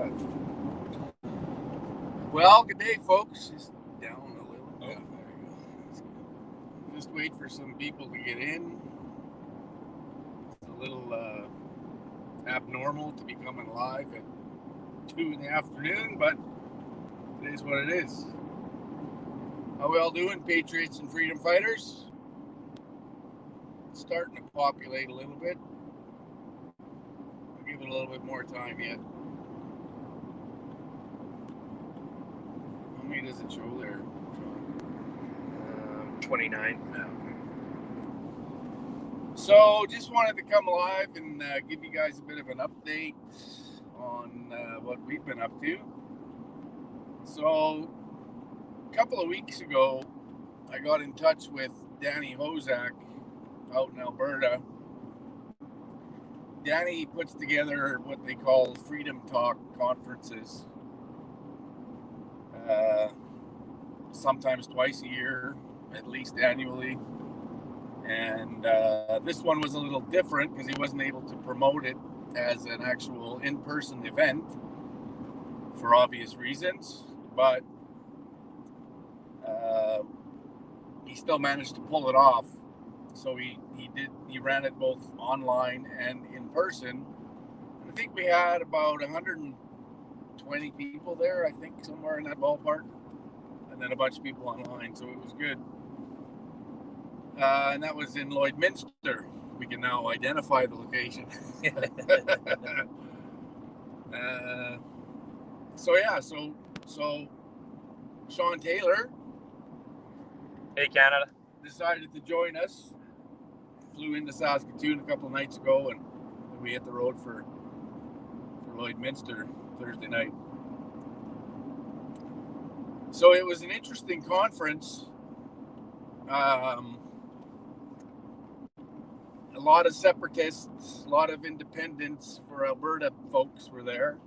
that. Well, good day, folks. Just down a little. Oh, there you go. Just wait for some people to get in. It's a little abnormal to be coming live at 2 in the afternoon, but it is what it is. How we all doing, patriots and freedom fighters? It's starting to populate a little bit. I'll give it a little bit more time yet. How many does it show there, John? 29. So just wanted to come live and give you guys a bit of an update on what we've been up to. So a couple of weeks ago, I got in touch with Danny Hozak out in Alberta. Danny puts together what they call Freedom Talk conferences, sometimes twice a year, at least annually. And this one was a little different because he wasn't able to promote it as an actual in-person event for obvious reasons, but he still managed to pull it off. So he ran it both online and in person. I think we had about 120 people there, I think, somewhere in that ballpark, and then a bunch of people online, so it was good. And that was in Lloydminster. We can now identify the location. So Sean Taylor, Hey, Canada, decided to join us. Flew into Saskatoon a couple of nights ago, and we hit the road for Lloydminster Thursday night. So it was an interesting conference. A lot of separatists, a lot of independents for Alberta folks were there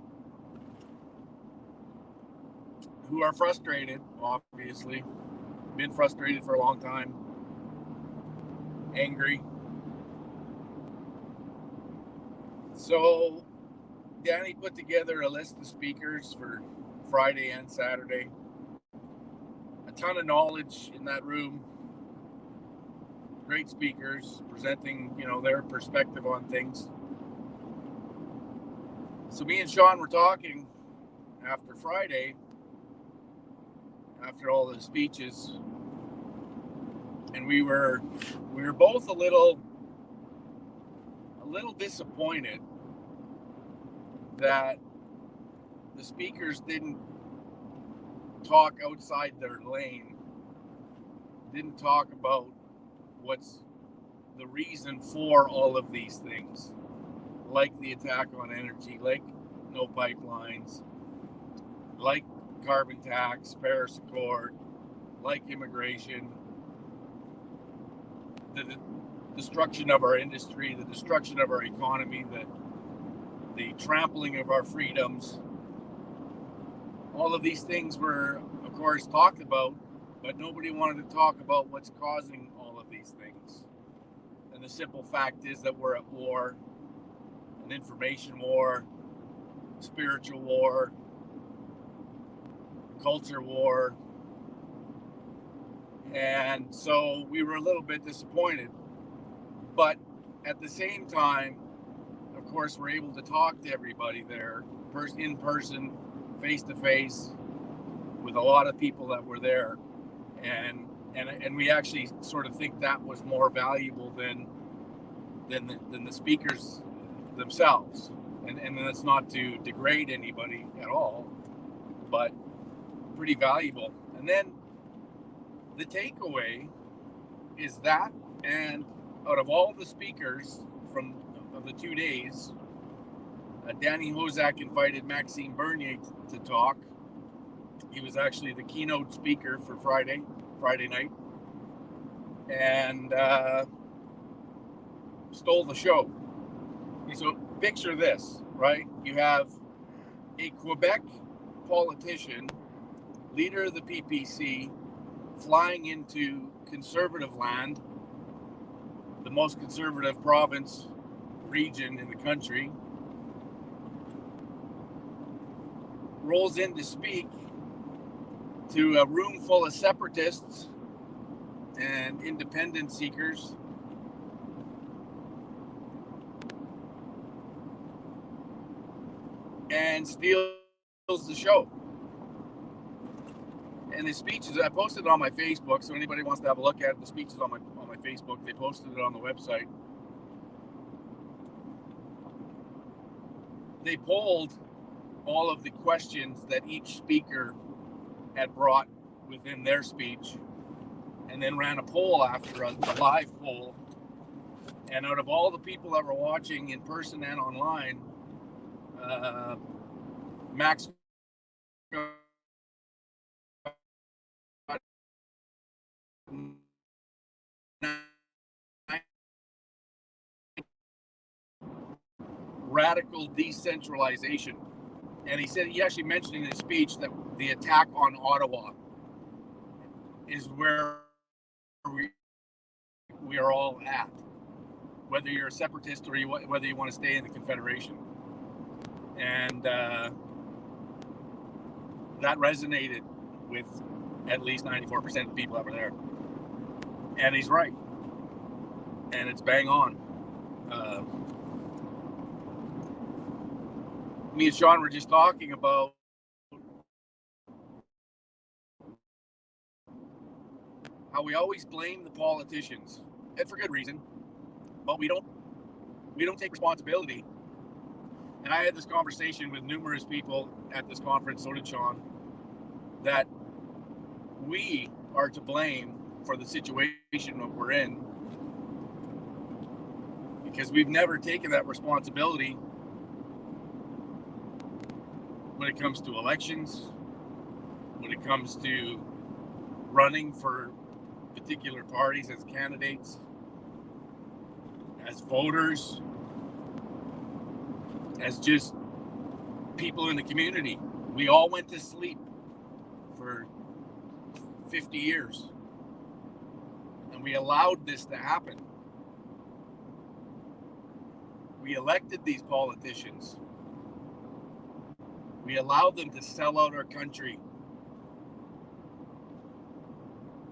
who are frustrated, obviously. Been frustrated for a long time. Angry. So Danny put together a list of speakers for Friday and Saturday. A ton of knowledge in that room. Great speakers presenting, their perspective on things. So me and Sean were talking after Friday, after all the speeches, and we were both a little disappointed that the speakers didn't talk outside their lane, didn't talk about what's the reason for all of these things, like the attack on energy, like no pipelines, like carbon tax, Paris Accord, like immigration, the destruction of our industry, the destruction of our economy, the trampling of our freedoms. All of these things were, of course, talked about, but nobody wanted to talk about what's causing all of these things. And the simple fact is that we're at war, an information war, spiritual war, culture war. And so we were a little bit disappointed. But at the same time, of course, we're able to talk to everybody there, in person, face to face, with a lot of people that were there. And we actually sort of think that was more valuable than the speakers themselves. And that's not to degrade anybody at all, but pretty valuable. And then the takeaway is that, and out of all the speakers of the 2 days, Danny Hozak invited Maxime Bernier to talk. He was actually the keynote speaker for Friday night, and stole the show. So picture this, right? You have a Quebec politician, leader of the PPC, flying into conservative land, the most conservative province region in the country, rolls in to speak to a room full of separatists and independent seekers. And steals the show. And his speeches, I posted it on my Facebook, so anybody wants to have a look at it, the speech is on my Facebook. They posted it on the website. They polled all of the questions that each speaker had brought within their speech, and then ran a poll after a live poll. And out of all the people that were watching in person and online, Max radical decentralization. And he actually mentioned in his speech that the attack on Ottawa is where we are all at, whether you're a separatist or whether you want to stay in the Confederation. And that resonated with at least 94% of the people that were there. And he's right. And it's bang on. Me and Sean were just talking about how we always blame the politicians, and for good reason, but we don't take responsibility. And I had this conversation with numerous people at this conference, so did Sean, that we are to blame for the situation that we're in, because we've never taken that responsibility when it comes to elections, when it comes to running for particular parties as candidates, as voters, as just people in the community. We all went to sleep for 50 years, and we allowed this to happen. We elected these politicians. We allowed them to sell out our country.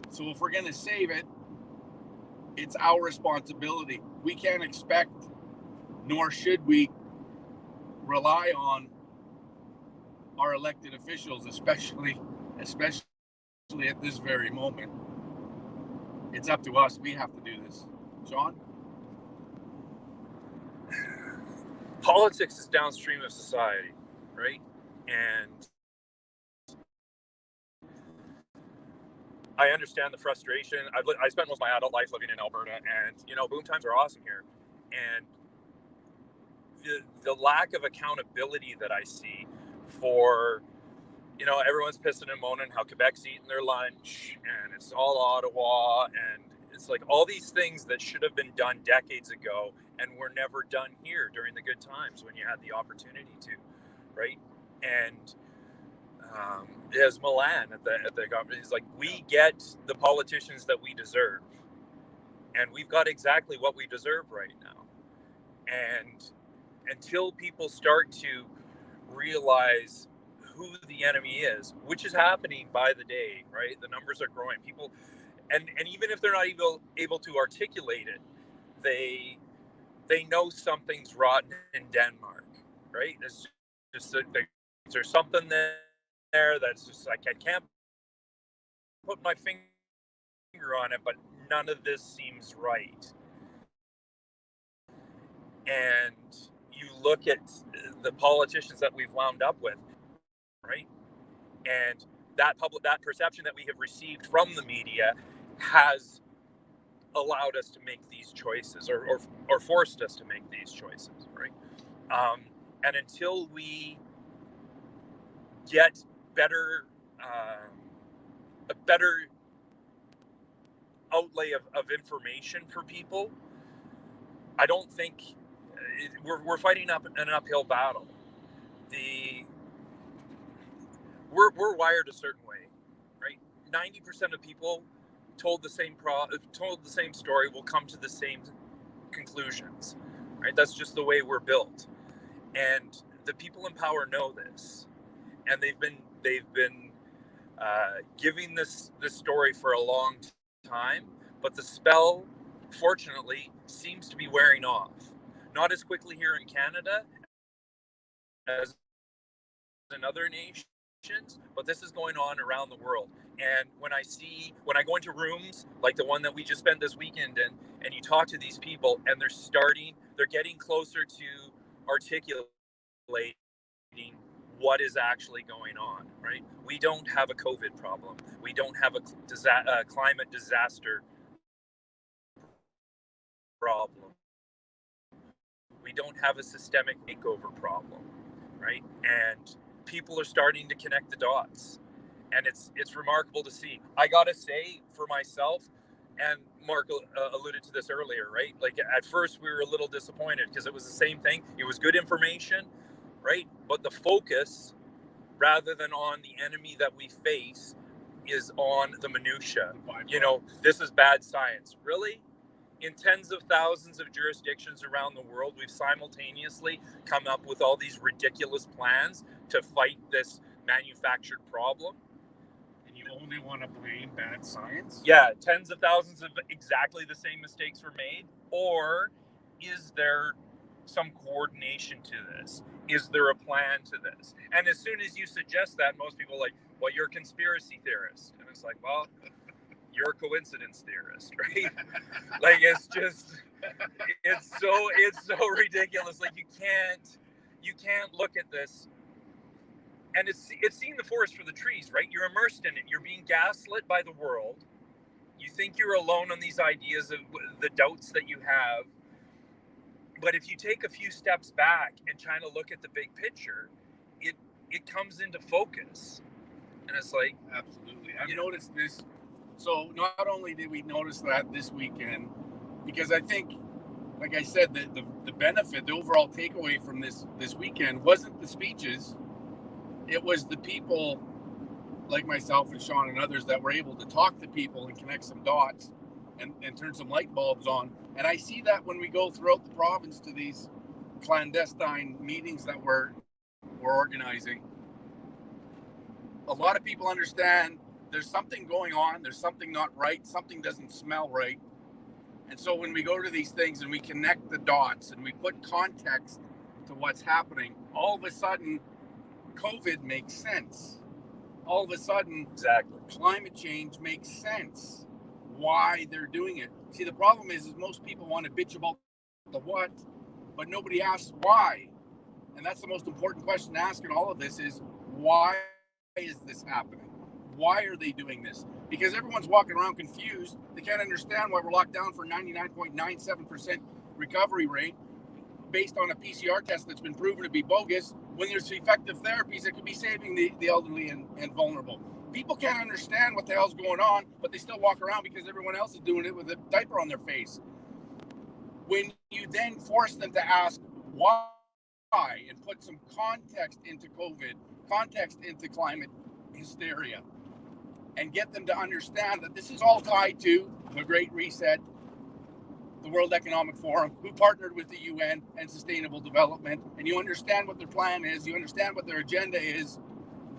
So if we're going to save it, it's our responsibility. We can't expect, nor should we, rely on our elected officials, especially at this very moment. It's up to us. We have to do this. Sean? Politics is downstream of society, right? And I understand the frustration. I spent most of my adult life living in Alberta, and boom times are awesome here. And the lack of accountability that I see for, everyone's pissing and moaning how Quebec's eating their lunch, and it's all Ottawa, and it's like all these things that should have been done decades ago and were never done here during the good times when you had the opportunity to, right? And as Milan at the government, he's like, we get the politicians that we deserve, and we've got exactly what we deserve right now. And until people start to realize who the enemy is, which is happening by the day, right? The numbers are growing. People, and even if they're not able to articulate it, they know something's rotten in Denmark, right? It's just there's something there that's just like, I can't put my finger on it, but none of this seems right. And you look at the politicians that we've wound up with, right? And that perception that we have received from the media has allowed us to make these choices, or forced us to make these choices, right? And until we get a better outlay of information for people, I don't think we're fighting an uphill battle. We're wired a certain way, right? 90% of people told the same story will come to the same conclusions, right? That's just the way we're built, and the people in power know this. and they've been giving this story for a long time, but the spell, fortunately, seems to be wearing off. Not as quickly here in Canada as in other nations, but this is going on around the world. And when I go into rooms like the one that we just spent this weekend in, and you talk to these people, and they're getting closer to articulating what is actually going on, right? We don't have a COVID problem. We don't have a climate disaster problem. We don't have a systemic makeover problem, right? And people are starting to connect the dots. And it's remarkable to see. I gotta say, for myself, and Mark alluded to this earlier, right? Like, at first we were a little disappointed because it was the same thing. It was good information, right? But the focus, rather than on the enemy that we face, is on the minutia. You know, this is bad science. Really? In tens of thousands of jurisdictions around the world, we've simultaneously come up with all these ridiculous plans to fight this manufactured problem. And you only want to blame bad science? Yeah, tens of thousands of exactly the same mistakes were made. Or is there some coordination to this? Is there a plan to this? And as soon as you suggest that, most people are like, well, you're a conspiracy theorist. And it's like, well, you're a coincidence theorist, right? Like, it's so ridiculous. Like, you can't look at this, and it's seeing the forest for the trees, right? You're immersed in it. You're being gaslit by the world. You think you're alone on these ideas of the doubts that you have. But if you take a few steps back and try to look at the big picture, it comes into focus. And it's like, absolutely. I've noticed this. So not only did we notice that this weekend, because I think, like I said, the benefit, the overall takeaway from this weekend wasn't the speeches. It was the people like myself and Sean and others that were able to talk to people and connect some dots and turn some light bulbs on. And I see that when we go throughout the province to these clandestine meetings that we're organizing. A lot of people understand there's something going on, there's something not right, something doesn't smell right. And so when we go to these things and we connect the dots and we put context to what's happening, all of a sudden COVID makes sense. All of a sudden, exactly, climate change makes sense. Why they're doing it. See, the problem is most people want to bitch about the what, but nobody asks why. And that's the most important question to ask in all of this is, why is this happening? Why are they doing this? Because everyone's walking around confused. They can't understand why we're locked down for 99.97% recovery rate based on a PCR test that's been proven to be bogus when there's effective therapies that could be saving the elderly and vulnerable. People can't understand what the hell's going on, but they still walk around because everyone else is doing it with a diaper on their face. When you then force them to ask why and put some context into COVID, context into climate hysteria, and get them to understand that this is all tied to the Great Reset, the World Economic Forum, who partnered with the UN and Sustainable Development, and you understand what their plan is, you understand what their agenda is,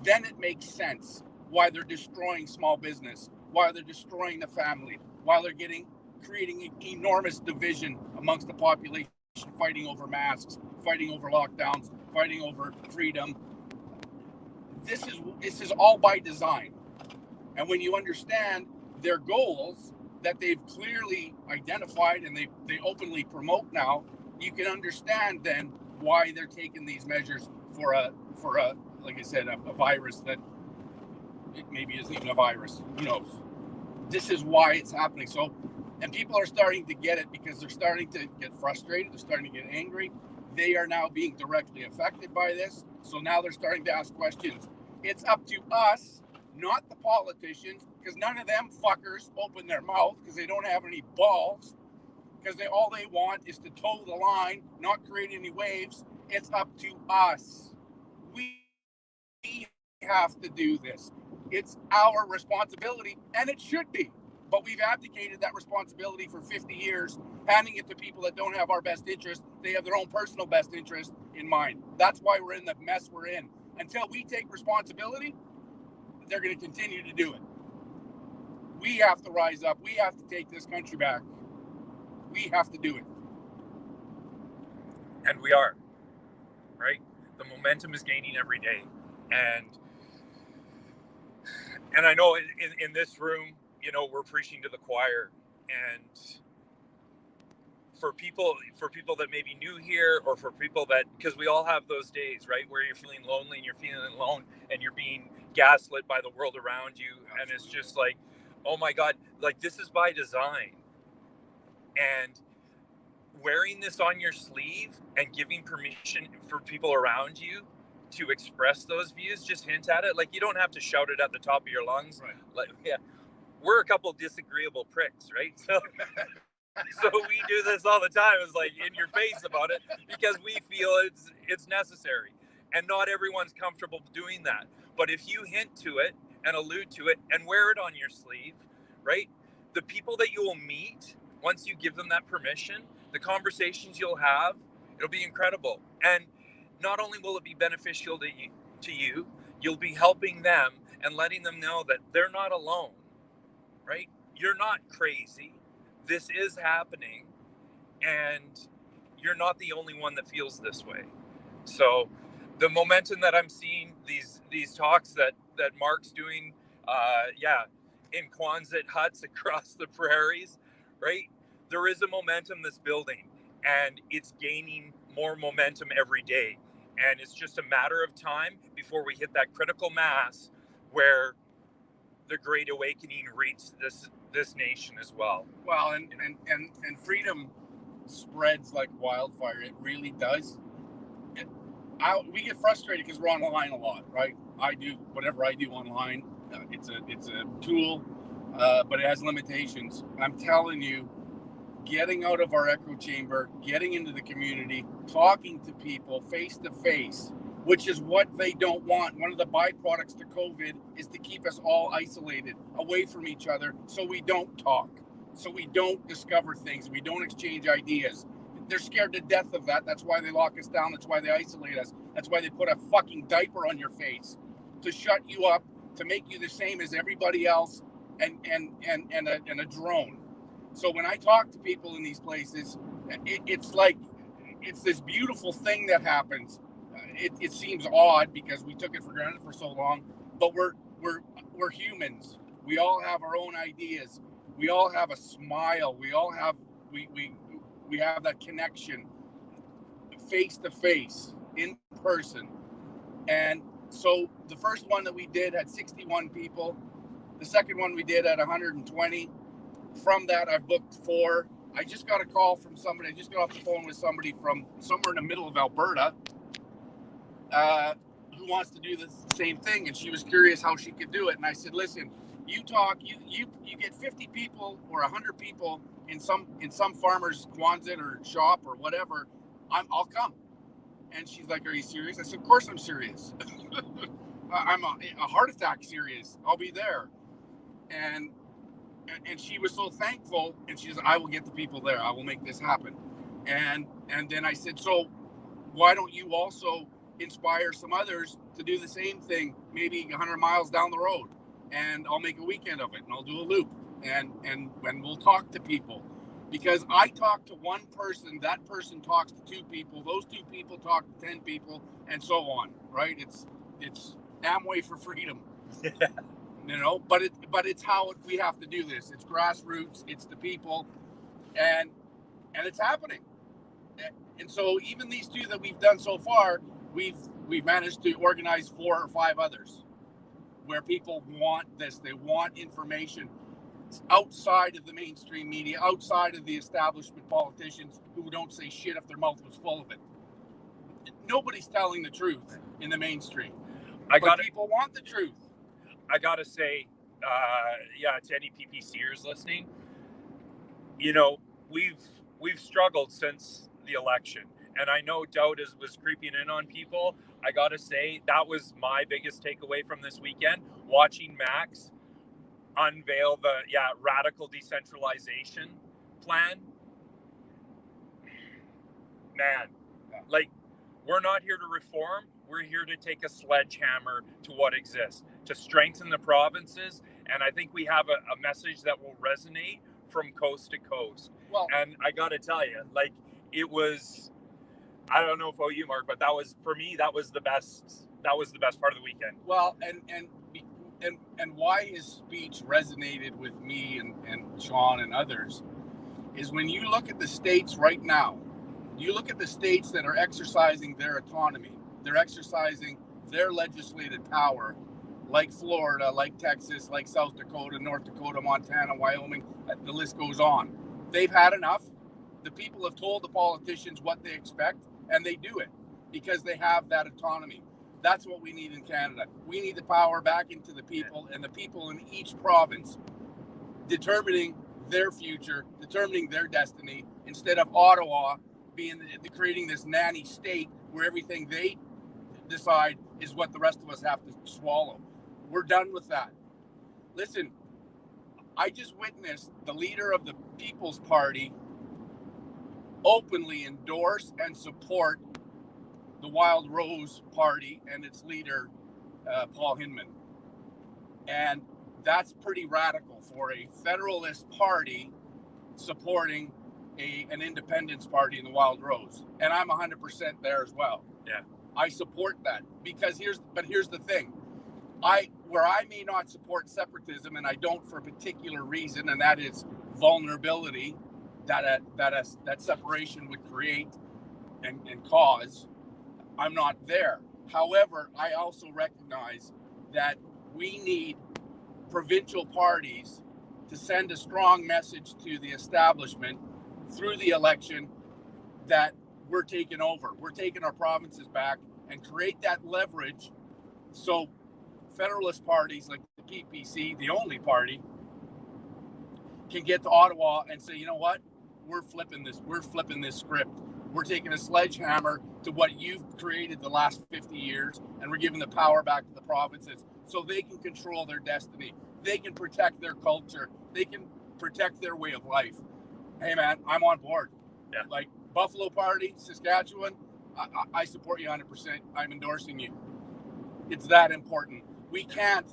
then it makes sense why they're destroying small business, why they're destroying the family, why they're creating enormous division amongst the population, fighting over masks, fighting over lockdowns, fighting over freedom. This is all by design. And when you understand their goals that they've clearly identified and they openly promote now, you can understand then why they're taking these measures for a like I said, a virus that it maybe isn't even a virus. Who knows? This is why it's happening. So, and people are starting to get it because they're starting to get frustrated. They're starting to get angry. They are now being directly affected by this. So now they're starting to ask questions. It's up to us, not the politicians, because none of them fuckers open their mouth because they don't have any balls, because all they want is to toe the line, not create any waves. It's up to us. We have to do this. It's our responsibility, and it should be. But we've abdicated that responsibility for 50 years, handing it to people that don't have our best interest. They have their own personal best interest in mind. That's why we're in the mess we're in. until we take responsibility, they're going to continue to do it. We have to rise up. We have to take this country back. We have to do it. And we are, right? The momentum is gaining every day. And I know in this room, you know, we're preaching to the choir. And for people that may be new here, or for people that, because we all have those days, right, where you're feeling lonely and you're feeling alone and you're being gaslit by the world around you. Absolutely. And it's just like, oh my God, like this is by design. And wearing this on your sleeve and giving permission for people around you to express those views, just hint at it. Like, you don't have to shout it at the top of your lungs. Right. Like, yeah, we're a couple disagreeable pricks, right? So we do this all the time. It's like in your face about it because we feel it's necessary, and not everyone's comfortable doing that. But if you hint to it and allude to it and wear it on your sleeve, right? The people that you will meet once you give them that permission, the conversations you'll have, it'll be incredible. And not only will it be beneficial to you, you'll be helping them and letting them know that they're not alone, right? You're not crazy. This is happening, and you're not the only one that feels this way. So the momentum that I'm seeing, these talks that Mark's doing, in Quonset huts across the prairies, right? There is a momentum that's building, and it's gaining more momentum every day. And it's just a matter of time before we hit that critical mass where the Great Awakening reaches this nation as well. Well, and freedom spreads like wildfire. It really does. We get frustrated because we're online a lot, right? I do whatever I do online. It's a tool, but it has limitations. I'm telling you, getting out of our echo chamber, getting into the community, talking to people face to face, which is what they don't want. One of the byproducts to COVID is to keep us all isolated, away from each other, so we don't talk, so we don't discover things, we don't exchange ideas. They're scared to death of that. That's why they lock us down. That's why they isolate us. That's why they put a fucking diaper on your face, to shut you up, to make you the same as everybody else, and a drone. So when I talk to people in these places, it's like, it's this beautiful thing that happens. It seems odd because we took it for granted for so long, but we're humans. We all have our own ideas. We all have a smile. We all have we have that connection, face to face, in person. And so the first one that we did had 61 people. The second one we did at 120. From that, I've booked 4. I just got a call from somebody. I just got off the phone with somebody from somewhere in the middle of Alberta, who wants to do the same thing, and she was curious how she could do it. And I said, listen, you get 50 people or 100 people in some farmer's Quonset or shop or whatever. I'll come. And she's like, are you serious? I said, of course I'm serious. I'm a heart attack serious. I'll be there. And she was so thankful, and she said, I will get the people there. I will make this happen. And then I said, so why don't you also inspire some others to do the same thing, maybe 100 miles down the road, and I'll make a weekend of it, and I'll do a loop, and we'll talk to people. Because I talk to one person, that person talks to 2 people, those 2 people talk to 10 people, and so on, right? It's Amway for freedom. You know, but it's how we have to do this. It's grassroots, it's the people, and it's happening. And so even these 2 that we've done so far, we've managed to organize 4 or 5 others where people want this. They want information outside of the mainstream media, outside of the establishment politicians who don't say shit if their mouth was full of it. Nobody's telling the truth in the mainstream. But people want the truth. I gotta say, to any PPCers listening, you know, we've struggled since the election, and I know doubt was creeping in on people. I gotta say, that was my biggest takeaway from this weekend, watching Max unveil the radical decentralization plan. Man, like, we're not here to reform, we're here to take a sledgehammer to what exists, to strengthen the provinces. And I think we have a message that will resonate from coast to coast. Well, and I got to tell you, like, it was, I don't know about you, Mark, but that was, for me, that was the best part of the weekend. Well, and why his speech resonated with me and Sean and others is when you look at the states right now, you look at the states that are exercising their autonomy, they're exercising their legislative power, like Florida, like Texas, like South Dakota, North Dakota, Montana, Wyoming, the list goes on. They've had enough. The people have told the politicians what they expect, and they do it because they have that autonomy. That's what we need in Canada. We need the power back into the people, and the people in each province determining their future, determining their destiny, instead of Ottawa creating this nanny state where everything they decide is what the rest of us have to swallow. We're done with that. Listen, I just witnessed the leader of the People's Party openly endorse and support the Wild Rose Party and its leader, Paul Hinman. And that's pretty radical for a Federalist Party supporting an independence party in the Wild Rose. And I'm 100% there as well. Yeah. I support that because here's the thing. Where I may not support separatism, and I don't for a particular reason, and that is vulnerability that separation would create and cause, I'm not there. However, I also recognize that we need provincial parties to send a strong message to the establishment through the election that we're taking over. We're taking our provinces back and create that leverage so Federalist parties like the PPC, the only party, can get to Ottawa and say, you know what? We're flipping this script. We're taking a sledgehammer to what you've created the last 50 years, and we're giving the power back to the provinces so they can control their destiny. They can protect their culture. They can protect their way of life. Hey, man, I'm on board. Yeah. Like Buffalo Party, Saskatchewan, I support you 100%. I'm endorsing you. It's that important. We can't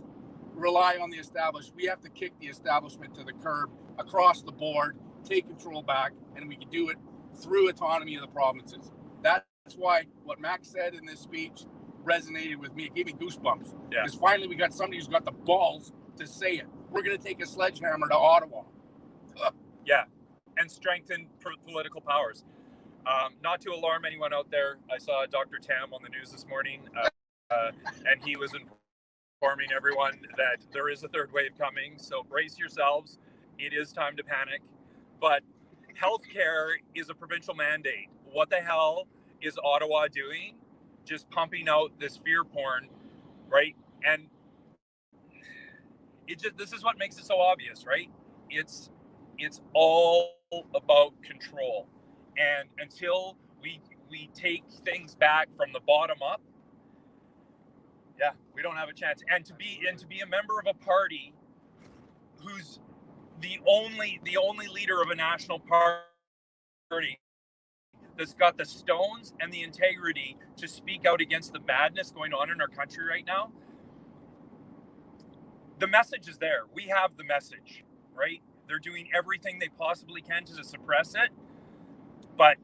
rely on the established. We have to kick the establishment to the curb across the board, take control back, and we can do it through autonomy of the provinces. That's why what Max said in this speech resonated with me. It gave me goosebumps. Yeah. Because finally we got somebody who's got the balls to say it. We're going to take a sledgehammer to Ottawa. Yeah, and strengthen political powers. Not to alarm anyone out there, I saw Dr. Tam on the news this morning, and he was informing everyone that there is a third wave coming, so brace yourselves. It is time to panic. But healthcare is a provincial mandate. What the hell is Ottawa doing? Just pumping out this fear porn, right? And this is what makes it so obvious, right? It's all about control. And until we take things back from the bottom up, yeah, we don't have a chance. And to be a member of a party who's the only leader of a national party that's got the stones and the integrity to speak out against the madness going on in our country right now. The message is there. We have the message, right? They're doing everything they possibly can to suppress it, but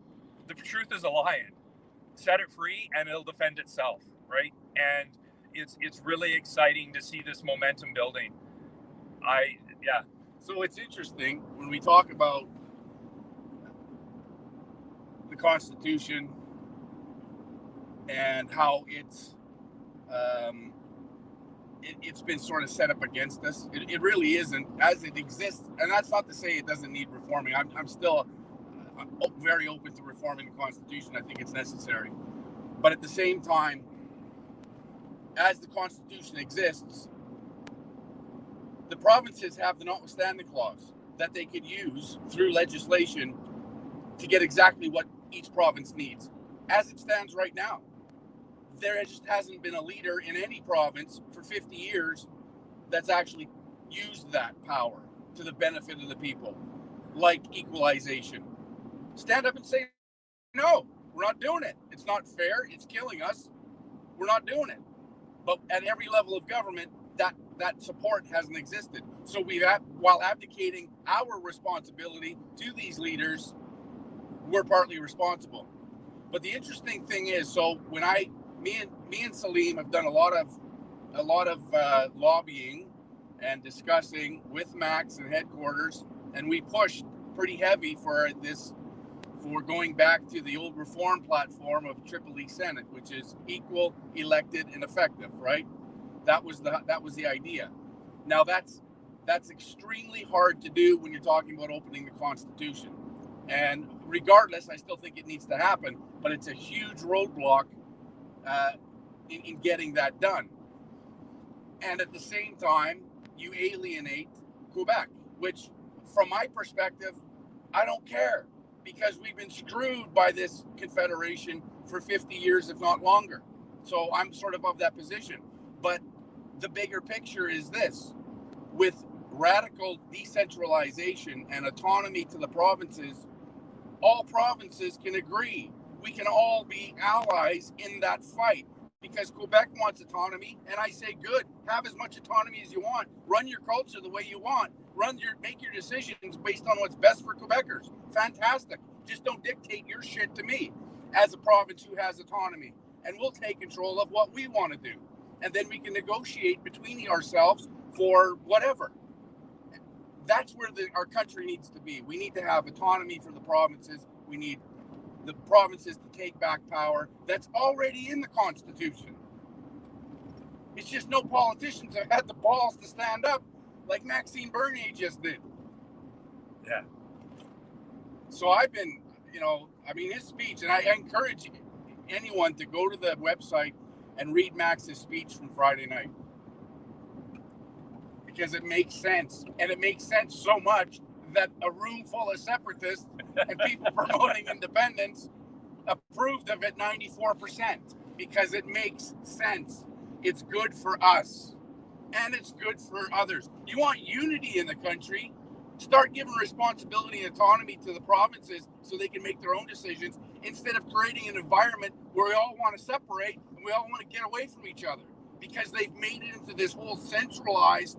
the truth is a lion. Set it free and it'll defend itself, right? And it's really exciting to see this momentum building. So it's interesting when we talk about the Constitution and how it's been sort of set up against us. It really isn't as it exists, and that's not to say it doesn't need reforming. I'm still very open to reforming the Constitution. I think it's necessary, but at the same time, as the Constitution exists, the provinces have the notwithstanding clause that they could use through legislation to get exactly what each province needs. As it stands right now, there just hasn't been a leader in any province for 50 years that's actually used that power to the benefit of the people, like equalization. Stand up and say, no, we're not doing it. It's not fair. It's killing us. we're not doing it. But at every level of government, that support hasn't existed. So while abdicating our responsibility to these leaders, we're partly responsible. But the interesting thing is, so when me and Salim have done a lot of lobbying and discussing with Max and headquarters, and we pushed pretty heavy for going back to the old reform platform of Triple E Senate, which is equal, elected, and effective, right? That was the idea. Now that's extremely hard to do when you're talking about opening the Constitution. And regardless, I still think it needs to happen, but it's a huge roadblock in getting that done. And at the same time, you alienate Quebec, which, from my perspective, I don't care, because we've been screwed by this confederation for 50 years, if not longer. So I'm sort of that position. But the bigger picture is this: with radical decentralization and autonomy to the provinces, all provinces can agree. We can all be allies in that fight, because Quebec wants autonomy, and I say, good, have as much autonomy as you want. Run your culture the way you want. Make your decisions based on what's best for Quebecers. Fantastic. Just don't dictate your shit to me as a province who has autonomy, and we'll take control of what we want to do. And then we can negotiate between ourselves for whatever. That's where our country needs to be. We need to have autonomy for the provinces. We need the provinces to take back power that's already in the Constitution. It's just no politicians have had the balls to stand up like Maxime Bernier just did. Yeah. So I've been, his speech, and I encourage anyone to go to the website and read Max's speech from Friday night, because it makes sense. And it makes sense so much that a room full of separatists and people promoting independence approved of it 94%, because it makes sense. It's good for us, and it's good for others. You want unity in the country? Start giving responsibility and autonomy to the provinces so they can make their own decisions, instead of creating an environment where we all want to separate and we all want to get away from each other, because they've made it into this whole centralized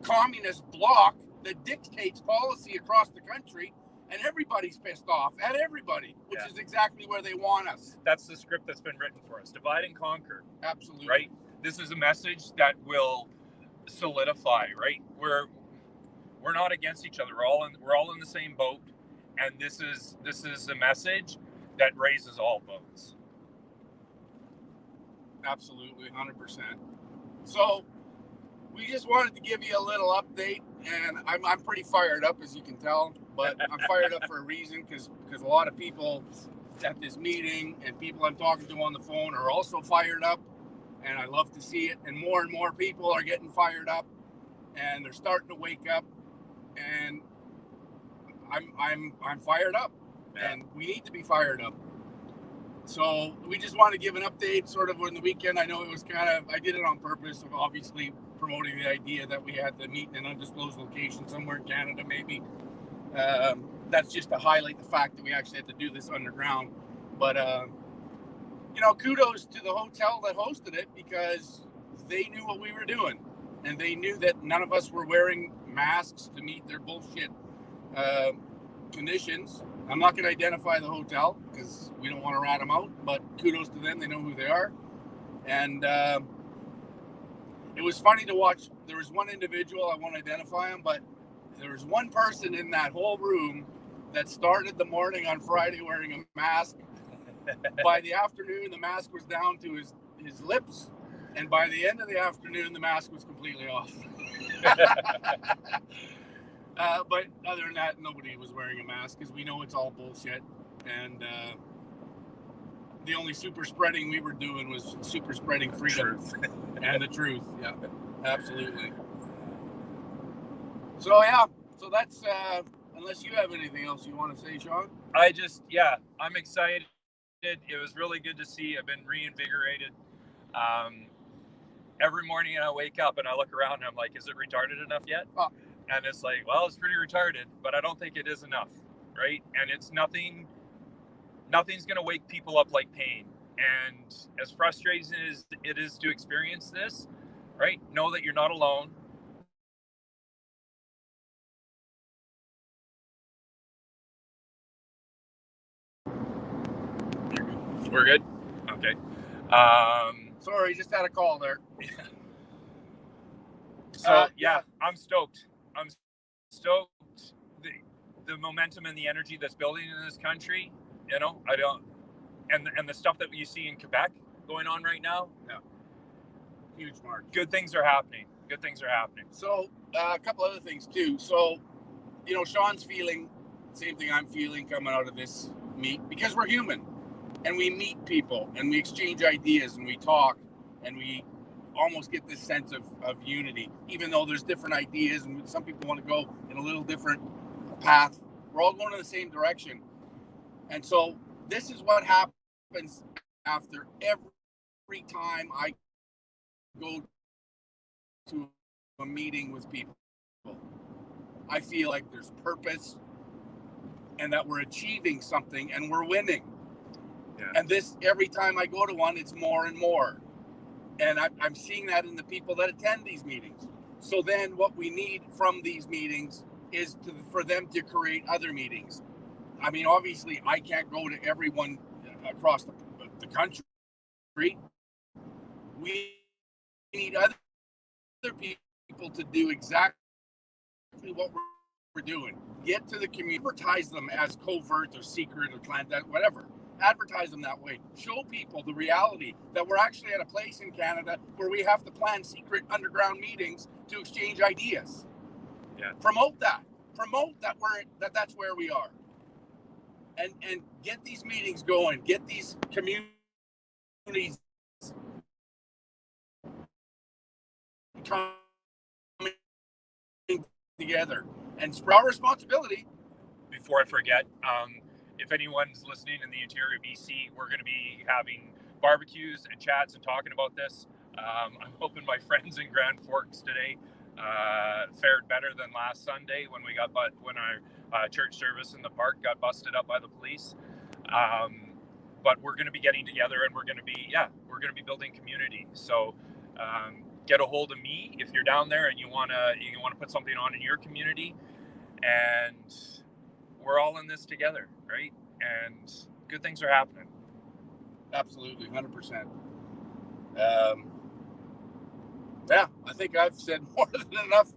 communist bloc that dictates policy across the country, and everybody's pissed off at everybody, which is exactly where they want us. That's the script that's been written for us. Divide and conquer. Absolutely. Right? This is a message that will solidify, right? We're not against each other. We're all in the same boat, and this is a message that raises all boats. Absolutely, 100%. So we just wanted to give you a little update, and I'm pretty fired up, as you can tell. But I'm fired up for a reason, because a lot of people at this meeting and people I'm talking to on the phone are also fired up, and I love to see it. And more people are getting fired up, and they're starting to wake up, and I'm fired up, and we need to be fired up. So we just want to give an update sort of on the weekend. I know it was I did it on purpose, of obviously promoting the idea that we had to meet in an undisclosed location somewhere in Canada, maybe. That's just to highlight the fact that we actually had to do this underground. But, kudos to the hotel that hosted it, because they knew what we were doing. And they knew that none of us were wearing masks to meet their bullshit conditions. I'm not going to identify the hotel because we don't want to rat them out, but kudos to them. They know who they are. And it was funny to watch. There was one individual, I won't identify him, but there was one person in that whole room that started the morning on Friday wearing a mask. By the afternoon, the mask was down to his lips. And by the end of the afternoon, the mask was completely off. But other than that, nobody was wearing a mask, because we know it's all bullshit. And the only super spreading we were doing was super spreading freedom and the truth. Yeah, absolutely. So that's, unless you have anything else you want to say, Sean? I'm excited. It was really good to see. I've been reinvigorated. Every morning I wake up and I look around and I'm like, is it retarded enough yet? Oh. And it's like, well, it's pretty retarded, but I don't think it is enough, right? And it's nothing's going to wake people up like pain. And as frustrating as it is to experience this, right? Know that you're not alone. We're good? Okay. Sorry, just had a call there. So yeah, I'm stoked. I'm stoked. The momentum and the energy that's building in this country, you know, and the stuff that you see in Quebec going on right now. Yeah. Huge mark. Good things are happening. Good things are happening. So a couple other things too. So, you know, Sean's feeling same thing I'm feeling coming out of this meet, because we're human and we meet people and we exchange ideas and we talk and we almost get this sense of unity, even though there's different ideas and some people want to go in a little different path. We're all going in the same direction. And so this is what happens after every time I go to a meeting with people. I feel like there's purpose and that we're achieving something and we're winning. Yeah. And this, every time I go to one, it's more and more. And I'm seeing that in the people that attend these meetings. So then what we need from these meetings is for them to create other meetings. I mean, obviously, I can't go to everyone across the country. We need other people to do exactly what we're doing. Get to the community, advertise them as covert or secret or clandestine, whatever. Advertise them that way. Show people the reality that we're actually at a place in Canada where we have to plan secret underground meetings to exchange ideas. Yeah. Promote that. Promote that's where we are. And get these meetings going. Get these communities coming together. And it's our responsibility. Before I forget, if anyone's listening in the interior of BC, we're going to be having barbecues and chats and talking about this. I'm hoping my friends in Grand Forks today fared better than last Sunday when our church service in the park got busted up by the police. But we're going to be getting together and we're going to be building community. So get a hold of me if you're down there and you want to put something on in your community, and we're all in this together, right? And good things are happening. Absolutely, 100%. Yeah, I think I've said more than enough.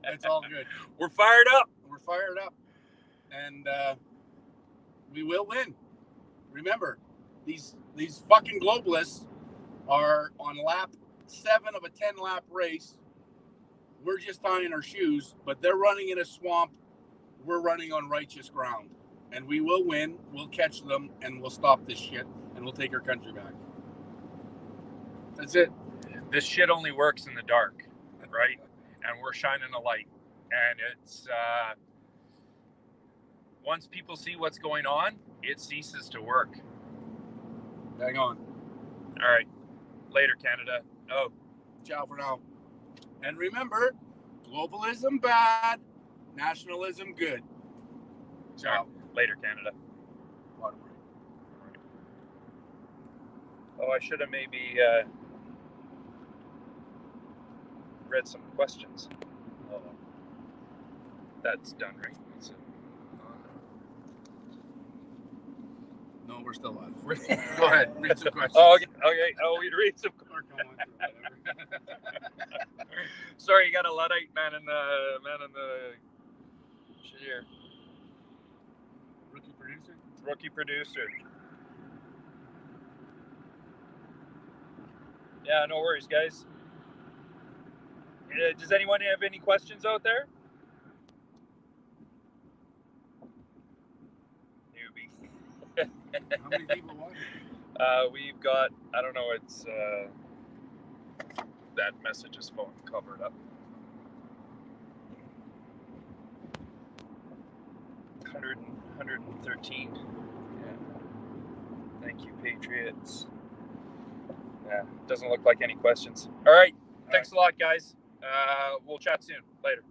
It's all good. We're fired up. We're fired up. And we will win. Remember, these fucking globalists are on lap 7 of a 10-lap race. We're just tying our shoes, but they're running in a swamp. We're running on righteous ground. And we will win. We'll catch them, and we'll stop this shit, and we'll take our country back. That's it. This shit only works in the dark, right? And we're shining a light. And it's once people see what's going on, it ceases to work. Hang on. All right. Later, Canada. Oh. Ciao for now. And remember, globalism bad, nationalism good. Ciao. Right. Later, Canada. Waterbury. Oh, I should have maybe read some questions. Oh, that's done, right? No, we're still on. Go ahead, read some questions. Oh, okay. Oh, we read some. Sorry, you got a Luddite man in the shit here. Rookie producer. Yeah, no worries, guys. Does anyone have any questions out there? Newbie. How many people watching? We've got, I don't know, it's that message is covered up. 113. Yeah. Thank you, Patriots. Yeah, doesn't look like any questions. All right. Thanks a lot, guys. We'll chat soon. Later.